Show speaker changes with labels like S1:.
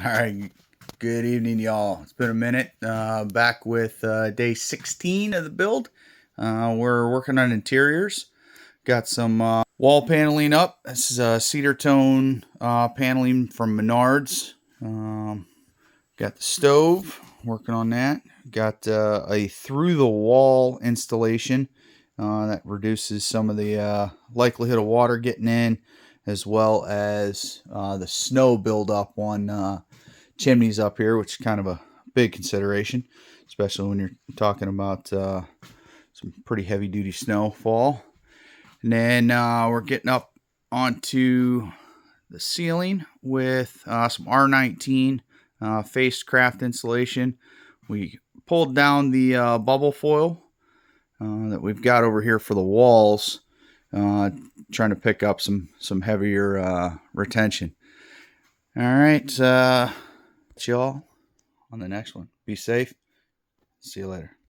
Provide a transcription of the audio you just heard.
S1: All right, good evening, y'all. It's been a minute. Back with day 16 of the build. We're working on interiors. Got some wall paneling up. This is cedar tone paneling from Menards. Got the stove, working on that. Got a through the wall installation that reduces some of the likelihood of water getting in, as well as the snow buildup on chimneys up here, which is kind of a big consideration, especially when you're talking about some pretty heavy duty snowfall. And then we're getting up onto the ceiling with some R19 faced craft insulation. We pulled down the bubble foil that we've got over here for the walls, trying to pick up some heavier retention. All right, y'all on the next one. Be safe. See you later.